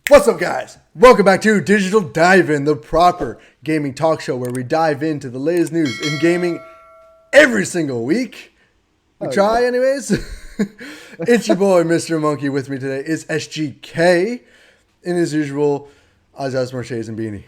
What's up, guys? Welcome back to Digital Dive-In, the proper gaming talk show where we dive into the latest news in gaming every single week. We try, anyways. It's your boy, Mr. Monkey. With me today is SGK. And as usual, Azaz Marches and Beanie.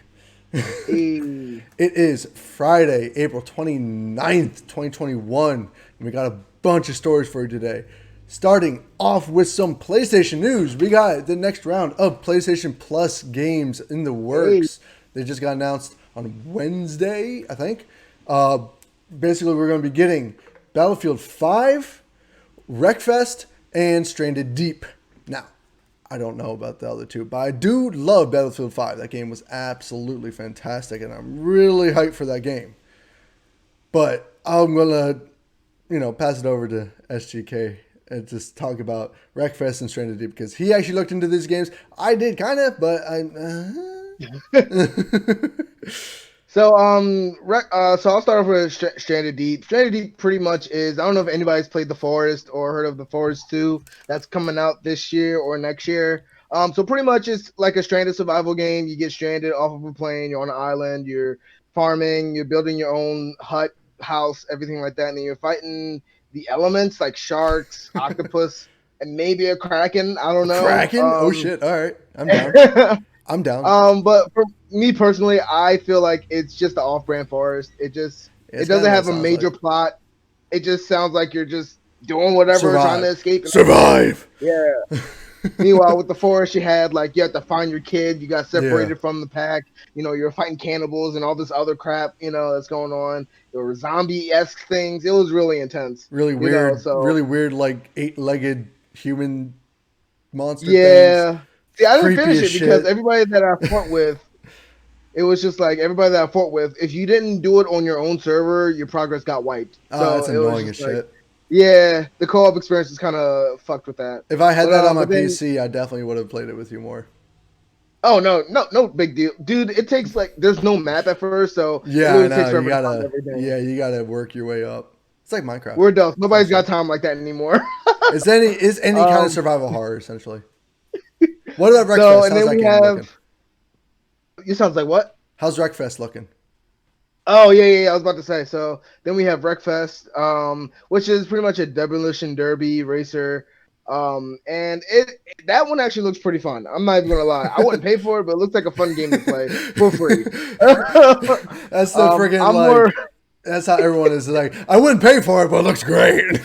It is Friday, April 29th, 2021. And we got a bunch of stories for you today. Starting off with some PlayStation news, we got the next round of PlayStation Plus games in the works. They just got announced on Wednesday, I think. Basically, we're going to be getting Battlefield 5, Wreckfest, and Stranded Deep. Now, I don't know about the other two, but I do love Battlefield 5. That game was absolutely fantastic, and I'm really hyped for that game. But I'm going to, pass it over to SGK and just talk about Wreckfest and Stranded Deep because he actually looked into these games. I did kind of, but So I'll start off with Stranded Deep. Stranded Deep pretty much is, I don't know if anybody's played The Forest or heard of The Forest 2. That's coming out this year or next year. So pretty much it's like a stranded survival game. You get stranded off of a plane, you're on an island, you're farming, you're building your own hut, house, everything like that, and then you're fighting the elements like sharks, octopus, and maybe a kraken. I don't know. Kraken? Oh shit! All right, I'm down. I'm down. But for me personally, I feel like it's just the off-brand Forest. It doesn't have a major plot. It just sounds like you're just doing whatever, trying to escape. Survive. Yeah. Meanwhile, with the Forest, you have to find your kid. You got separated from the pack. You're fighting cannibals and all this other crap. That's going on. There were zombie-esque things. It was really intense. Really weird. Really weird, like 8-legged human monster. Yeah. Things. See, I didn't finish it because everybody that I fought with, it was just like everybody that I fought with. If you didn't do it on your own server, your progress got wiped. Oh, that's annoying as shit. Yeah, the co-op experience is kind of fucked with that. If I had that on my PC, I definitely would have played it with you more. Oh no big deal, dude. It takes there's no map at first, so yeah, I know. You gotta work your way up. It's like Minecraft. We're adults. Nobody's got time like that anymore. is any kind of survival horror essentially? What about Wreckfest? So, and then we have. You sounds like what? How's Wreckfest looking? Oh yeah. I was about to say. So then we have Wreckfest, which is pretty much a demolition derby racer, and that one actually looks pretty fun. I'm not even gonna lie. I wouldn't pay for it, but it looks like a fun game to play for free. That's the freaking That's how everyone is like. I wouldn't pay for it, but it looks great.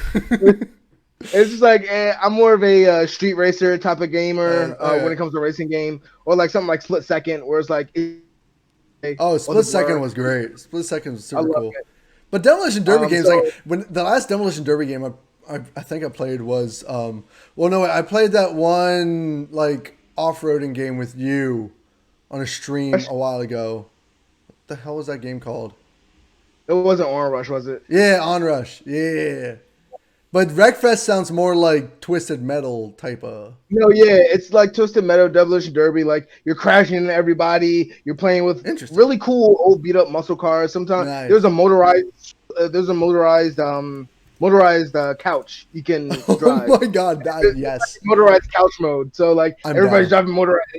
It's just like I'm more of a street racer type of gamer when it comes to a racing game, or like something like Split Second, where it's like. Split Second was great. Split Second was super cool. But Demolition Derby games, when the last Demolition Derby game I think I played was I played that one off-roading game with you on a stream a while ago. What the hell was that game called? It wasn't Onrush, was it? Yeah, Onrush. Yeah. But Wreckfest sounds more like Twisted Metal type of. No, yeah, it's like Twisted Metal, Demolition Derby. Like you're crashing into everybody. You're playing with really cool old beat up muscle cars. Sometimes there's a motorized couch you can drive. Oh my god, yes. Motorized couch mode. So everybody's driving motorized.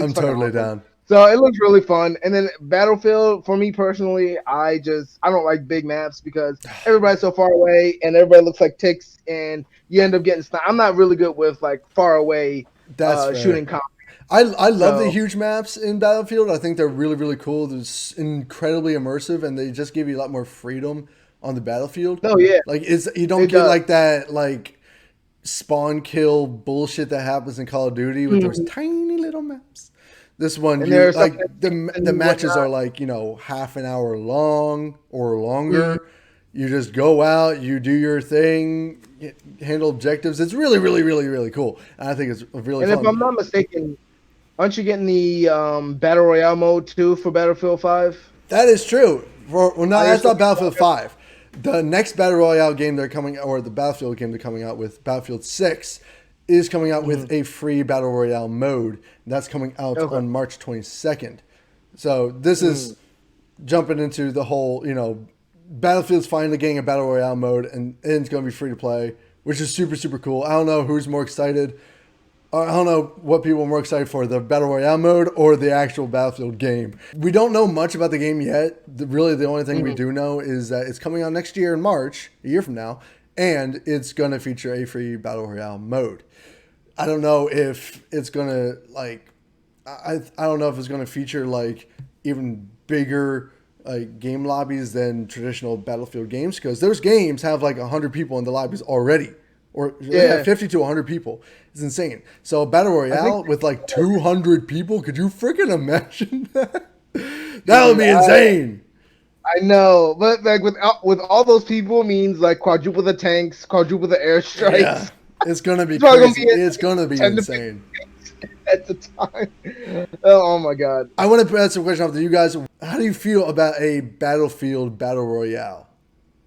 I'm totally down. So it looks really fun. And then Battlefield, for me personally, I don't like big maps because everybody's so far away and everybody looks like ticks and you end up getting sniped. I'm not really good with far away shooting combat. I love the huge maps in Battlefield. I think they're really, really cool. They're incredibly immersive and they just give you a lot more freedom on the battlefield. Oh yeah. You don't get that spawn kill bullshit that happens in Call of Duty with those tiny little maps. This one, the matches are half an hour long or longer. Mm-hmm. You just go out, you do your thing, handle objectives. It's really, really, really, really cool. And I think it's really fun. And if I'm not mistaken, aren't you getting the Battle Royale mode too for Battlefield 5? That is true. That's not Battlefield 5. The next Battle Royale game the Battlefield game they're coming out with, Battlefield 6, is coming out with a free Battle Royale mode. That's coming out on March 22nd. So this is jumping into the whole, Battlefield's finally getting a Battle Royale mode, and it's going to be free to play, which is super, super cool. I don't know who's more excited. I don't know what people are more excited for, the Battle Royale mode or the actual Battlefield game. We don't know much about the game yet. Really, the only thing we do know is that it's coming out next year in March, a year from now, and it's going to feature a free Battle Royale mode. I don't know if it's going to, like, I don't know if it's going to feature, like, even bigger like game lobbies than traditional Battlefield games, because those games have like 100 people in the lobbies already. Or 50 to 100 people. It's insane. So Battle Royale with like 200 people, could you freaking imagine that? That would be insane. I know, but like with all those people means like quadruple the tanks, quadruple the airstrikes. Yeah, it's gonna be crazy. It's gonna be insane at the time. Oh my god! I want to ask a question to you guys. How do you feel about a Battlefield Battle Royale?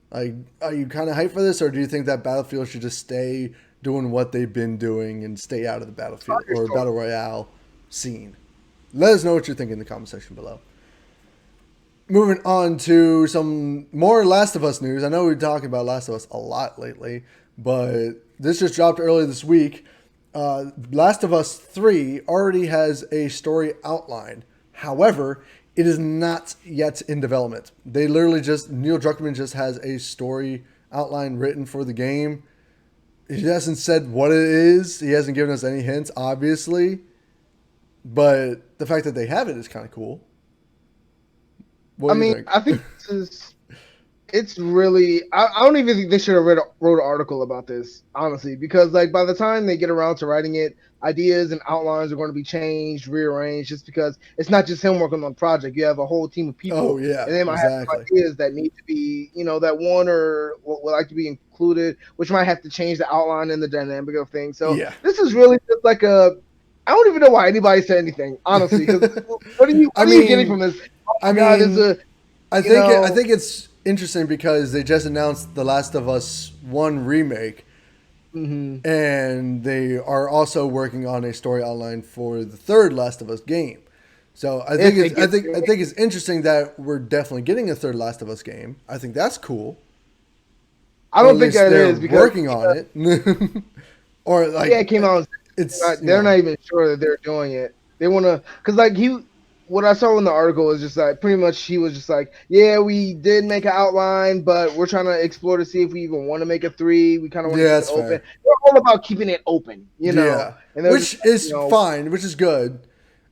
Like, are you kind of hyped for this, or do you think that Battlefield should just stay doing what they've been doing and stay out of the Battlefield or Battle Royale scene? Let us know what you think in the comment section below. Moving on to some more Last of Us news. I know we've talked about Last of Us a lot lately, but this just dropped earlier this week. Last of Us 3 already has a story outline. However, it is not yet in development. They literally just, Neil Druckmann just has a story outline written for the game. He hasn't said what it is. He hasn't given us any hints, obviously. But the fact that they have it is kind of cool. What do you think? I think this is, it's really, I don't even think they should have wrote an article about this, honestly, because like by the time they get around to writing it, ideas and outlines are going to be changed, rearranged, just because it's not just him working on the project. You have a whole team of people. Oh, yeah, and they might have ideas that need to be, that one or would like to be included, which might have to change the outline and the dynamic of things. So this is really just like I don't even know why anybody said anything, honestly. Because what are you getting from this? I think it's interesting because they just announced The Last of Us 1 remake. Mm-hmm. And they are also working on a story outline for the third Last of Us game. So I think it's interesting that we're definitely getting a third Last of Us game. I think that's cool. I don't think that is because working on it. Or like it came out. They're not even sure that they're doing it. They want to, because like what I saw in the article was just like pretty much he was just like, yeah, we did make an outline, but we're trying to explore to see if we even want to make a 3. We kind of want to keep it open. We're all about keeping it open, you know. Yeah, which is fine, which is good.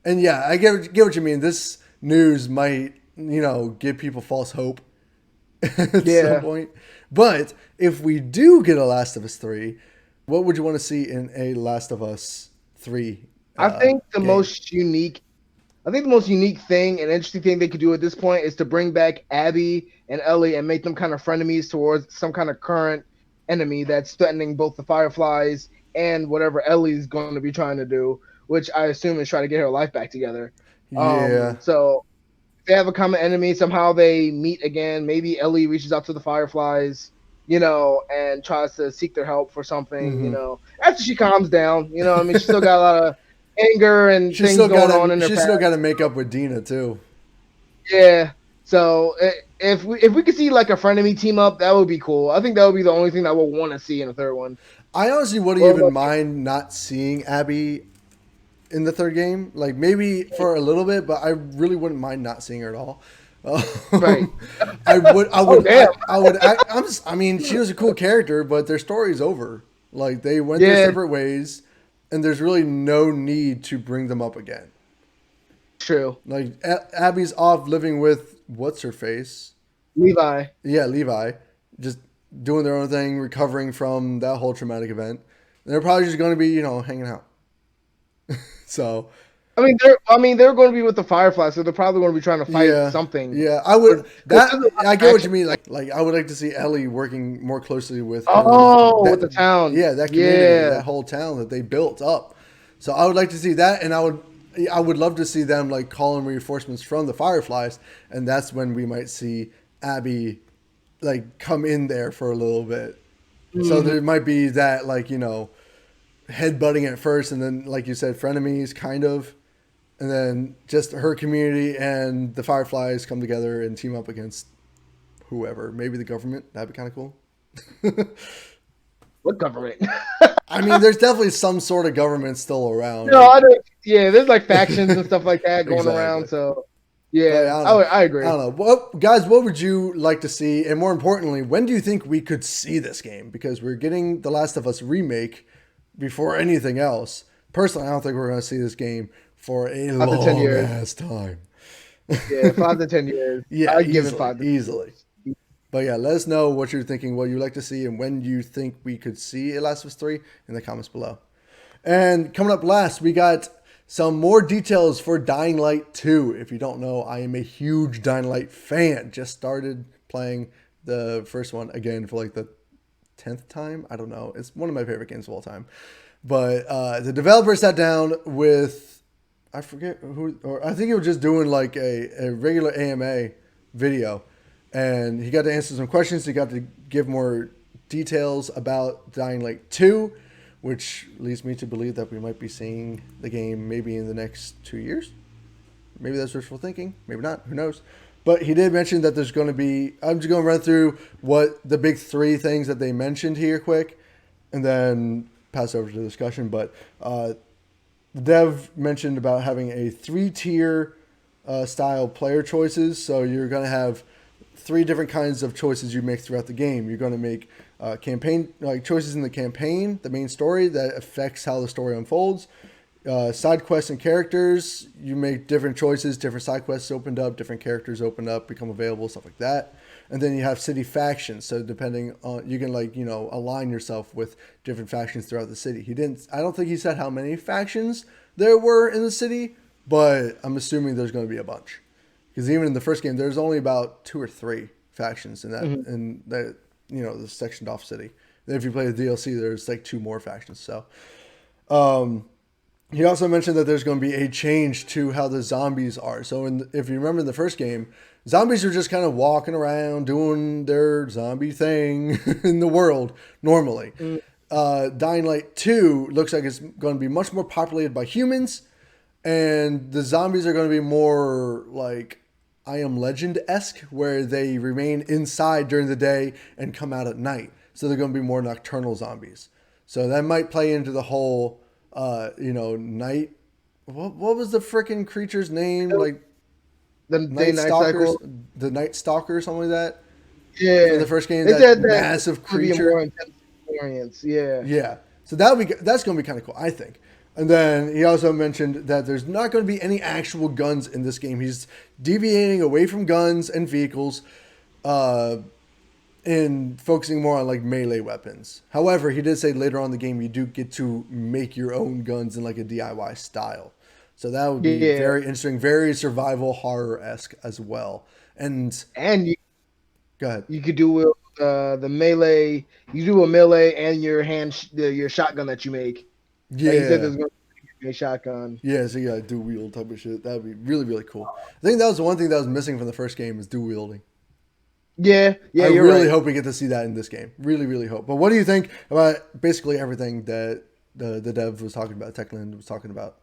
And yeah, I get what you mean. This news might, give people false hope at some point. But if we do get a Last of Us 3, what would you want to see in a Last of Us 3? I think the most unique thing and interesting thing they could do at this point is to bring back Abby and Ellie and make them kind of frenemies towards some kind of current enemy that's threatening both the Fireflies and whatever Ellie's going to be trying to do, which I assume is try to get her life back together. Yeah. So if they have a common enemy, somehow they meet again. Maybe Ellie reaches out to the Fireflies, and tries to seek their help for something, after she calms down. She's still got a lot of anger and things going on in her past. She's still got to make up with Dina too. Yeah. So if we could see like a frenemy team up, that would be cool. I think that would be the only thing that we'll want to see in a third one. I honestly wouldn't even mind not seeing Abby in the third game. Like maybe for a little bit, but I really wouldn't mind not seeing her at all. Right. I mean, she was a cool character, but their story's over. Like they went their separate ways. And there's really no need to bring them up again. True. Like, Abby's off living with, what's her face? Levi. Yeah, Levi. Just doing their own thing, recovering from that whole traumatic event. And they're probably just going to be, hanging out. So. They're going to be with the Fireflies, so they're probably going to be trying to fight something. Yeah, I get what you mean. Like I would like to see Ellie working more closely with with the town. Yeah, that community, that whole town that they built up. So I would like to see that, and I would love to see them like calling reinforcements from the Fireflies, and that's when we might see Abby like come in there for a little bit. Mm-hmm. So there might be that headbutting at first, and then like you said, frenemies kind of. And then just her community and the Fireflies come together and team up against whoever. Maybe the government. That'd be kind of cool. What government? I mean, there's definitely some sort of government still around. No, yeah, there's like factions and stuff like that going around. Exactly. So But yeah, yeah, I don't know. I agree. I don't know. What guys? What would you like to see? And more importantly, when do you think we could see this game? Because we're getting The Last of Us remake before anything else. Personally, I don't think we're going to see this game for a 5 to 10 long years. ass time. Yeah, 5 to 10 years. Yeah, I'd give it easily, 5 to 10 easily. years. But yeah, let us know what you're thinking, what you'd like to see, and when you think we could see The Last of Us 3 in the comments below. And coming up last, we got some more details for Dying Light 2. If you don't know, I am a huge Dying Light fan. Just started playing the first one again for like the 10th time. I don't know. It's one of my favorite games of all time. But the developer sat down with, I forget who, or I think he was just doing like a regular AMA video. And he got to answer some questions. He got to give more details about Dying Light 2, which leads me to believe that we might be seeing the game maybe in the next 2 years. Maybe that's wishful thinking. Maybe not. Who knows? But he did mention that there's going to be. I'm just going to run through what the big three things that they mentioned here quick, and then pass over to the discussion. But Dev mentioned about having a 3-tier style player choices. So you're going to have 3 different kinds of choices you make throughout the game. You're going to make campaign choices in the campaign, the main story that affects how the story unfolds. Side quests and characters, you make different choices, different side quests opened up, different characters open up, become available, stuff like that. And then you have city factions. So depending on, you can align yourself with different factions throughout the city. I don't think he said how many factions there were in the city, but I'm assuming there's going to be a bunch. Because even in the first game, there's only about 2 or 3 factions in that, the sectioned off city. Then if you play the DLC, there's like 2 more factions. So, he also mentioned that there's going to be a change to how the zombies are. So if you remember in the first game, zombies are just kind of walking around doing their zombie thing in the world normally. Dying Light 2 looks like it's going to be much more populated by humans, and the zombies are going to be more like I Am Legend-esque, where they remain inside during the day and come out at night. So they're going to be more nocturnal zombies. So that might play into the whole night. What was the freaking creature's name? Like the Night night Stalkers, cycle. the Night Stalker or something like that. Yeah, For the first game, they that said that massive it's gonna be a creature. more intense experience. Yeah. Yeah. So that's going to be kind of cool, I think. And then he also mentioned that there's not going to be any actual guns in this game. He's deviating away from guns and vehicles, and focusing more on like melee weapons. However, he did say later on in the game you do get to make your own guns in like a DIY style. So that would be very interesting, very survival horror-esque as well. And you go ahead. You could do the melee. You do a melee and your your shotgun that you make. Yeah. Like he said there's going to be a shotgun. Yeah, so you got dual wield type of shit. That would be really, really cool. I think that was the one thing that was missing from the first game is dual wielding. Yeah, I you're really right. hope we get to see that in this game. Really, really hope. But what do you think about basically everything that the dev was talking about, Techland was talking about?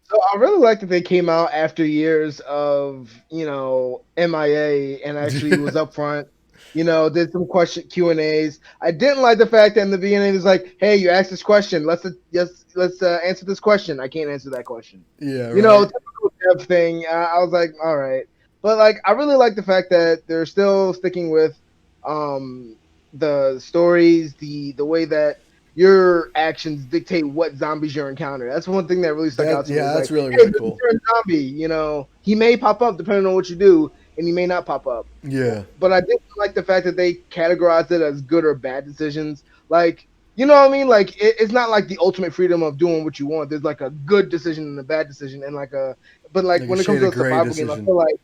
So I really like that they came out after years of MIA and actually was upfront. Did some Q&As. I didn't like the fact that in the beginning it's like, hey, you asked this question. Let's answer this question. I can't answer that question. Yeah, right. Typical dev thing. I was like, all right. But like, I really like the fact that they're still sticking with the stories, the way that your actions dictate what zombies you encounter. That's one thing that really stuck out to me. Yeah, that's like, really, really cool. You're a zombie, he may pop up depending on what you do, and he may not pop up. Yeah. But I did like the fact that they categorized it as good or bad decisions. Like, you know what I mean? Like, it's not like the ultimate freedom of doing what you want. There's like a good decision and a bad decision, and but when it comes to a survival game, I feel like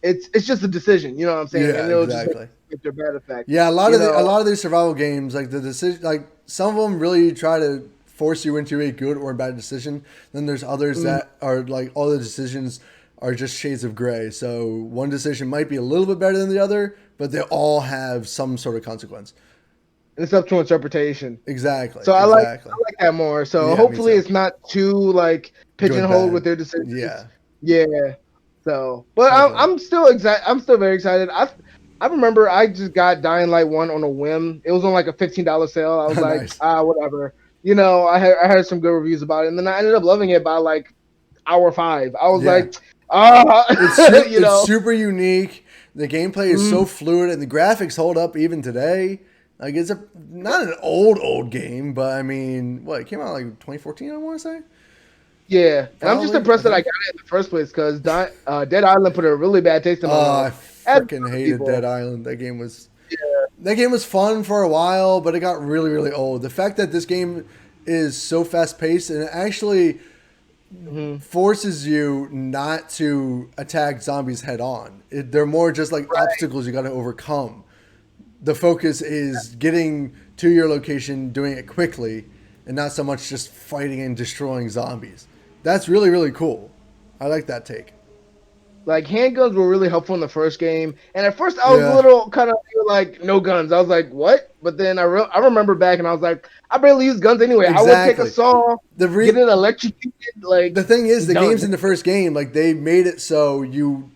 it's just a decision. You know what I'm saying? Yeah, and it'll exactly. just make their bad effect. Yeah, a lot of these survival games, like the decision, like some of them really try to force you into a good or bad decision. Then there's others that are like all the decisions are just shades of gray. So one decision might be a little bit better than the other, but they all have some sort of consequence. It's up to interpretation. Exactly. So I like that more. So hopefully it's not too like pigeonholed with their decisions. Yeah. Yeah. So, but I'm still excited. I'm still very excited. I remember I just got Dying Light 1 on a whim. It was on like a $15 sale. I was like, nice. whatever. I heard some good reviews about it, and then I ended up loving it by like hour 5. I was Yeah. like, It's super unique. The gameplay is so mm, fluid, and the graphics hold up even today. Like it's not an old game, but I mean, what, it came out like 2014, I want to say. yeah. And I'm just Probably, I impressed that I think. got it in the first place because Dead Island put a really bad taste in my I mouth. As did freaking other hated Dead people. Island. That game was fun for a while, but it got really, really old. The fact that this game is so fast paced and it actually Hmm. forces you not to attack zombies head on. They're more just like Right. obstacles you got to overcome. The focus is getting to your location, doing it quickly, and not so much just fighting and destroying zombies. That's really, really cool. I like that take. Like handguns were really helpful in the first game, and at first I was a Yeah, little kind of like no guns. I was like, what? But then I remember back, and I was like, I barely use guns anyway. I would take a exactly. saw, The get re- it electrocuted, the like thing is, the done. games in the first game, like they made it so you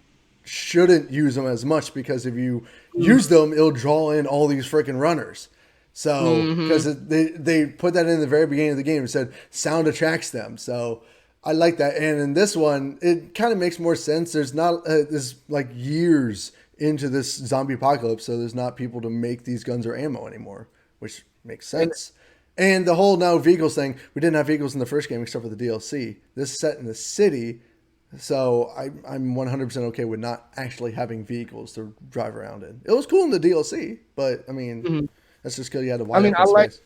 shouldn't use them as much because if you use them, it'll draw in all these freaking runners. So Mm-hmm. because they put that in the very beginning of the game, it said sound attracts them. So I like that. And in this one, it kind of makes more sense. There's not this like years into this zombie apocalypse, so there's not people to make these guns or ammo anymore, which makes And sense. And the whole now vehicles thing, we didn't have vehicles in the first game except for the DLC. This is set in the city, so I'm 100% okay with not actually having vehicles to drive around in. It was cool in the DLC, but I mean, mhm. that's just because you had to I wide mean, open space.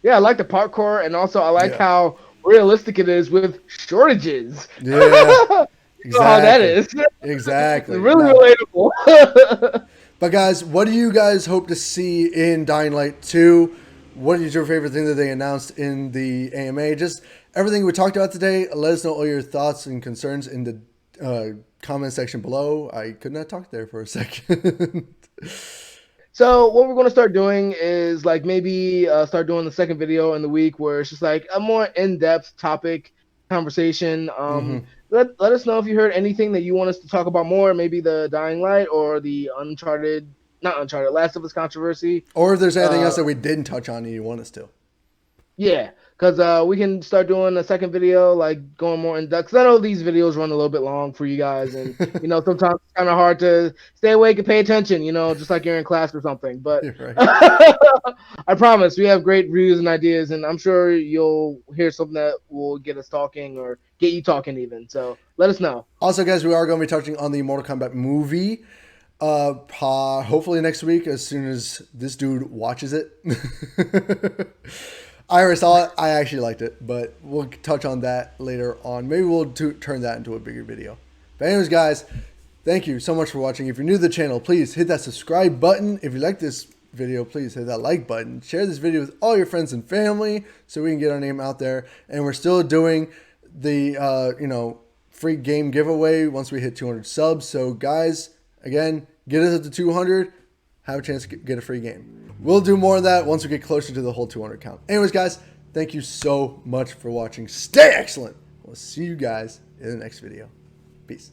I like the parkour, and also I like Yeah. how realistic it is with shortages. Yeah. You know how that Exactly. is. It's Exactly. really Now, relatable. but guys, what do you guys hope to see in Dying Light 2? What is your favorite thing that they announced in the AMA? Just everything we talked about today. Let us know all your thoughts and concerns in the comment section below. I could not talk there for a second. So what we're gonna start doing is like maybe start doing the second video in the week where it's just like a more in-depth topic conversation. Hmm. Let us know if you heard anything that you want us to talk about more. Maybe the Dying Light or the Uncharted, not Uncharted, Last of Us controversy. Or if there's anything Uh, else that we didn't touch on and you want us to. Yeah, because we can start doing a second video, like going more in depth. Because I know these videos run a little bit long for you guys, and sometimes it's kind of hard to stay awake and pay attention. Just like you're in class or something. But You're right. I promise we have great views and ideas, and I'm sure you'll hear something that will get us talking or get you talking even. So let us know. Also, guys, we are going to be touching on the Mortal Kombat movie. Hopefully next week, as soon as this dude watches it. I already saw it. I actually liked it, but we'll touch on that later on. Maybe we'll turn that into a bigger video. But anyways, guys, thank you so much for watching. If you're new to the channel, please hit that subscribe button. If you like this video, please hit that like button. Share this video with all your friends and family so we can get our name out there. And we're still doing the free game giveaway once we hit 200 subs. So guys, again, get us up to 200, have a chance to get a free game. We'll do more of that once we get closer to the whole 200 count. Anyways, guys, thank you so much for watching. Stay excellent. We'll see you guys in the next video. Peace.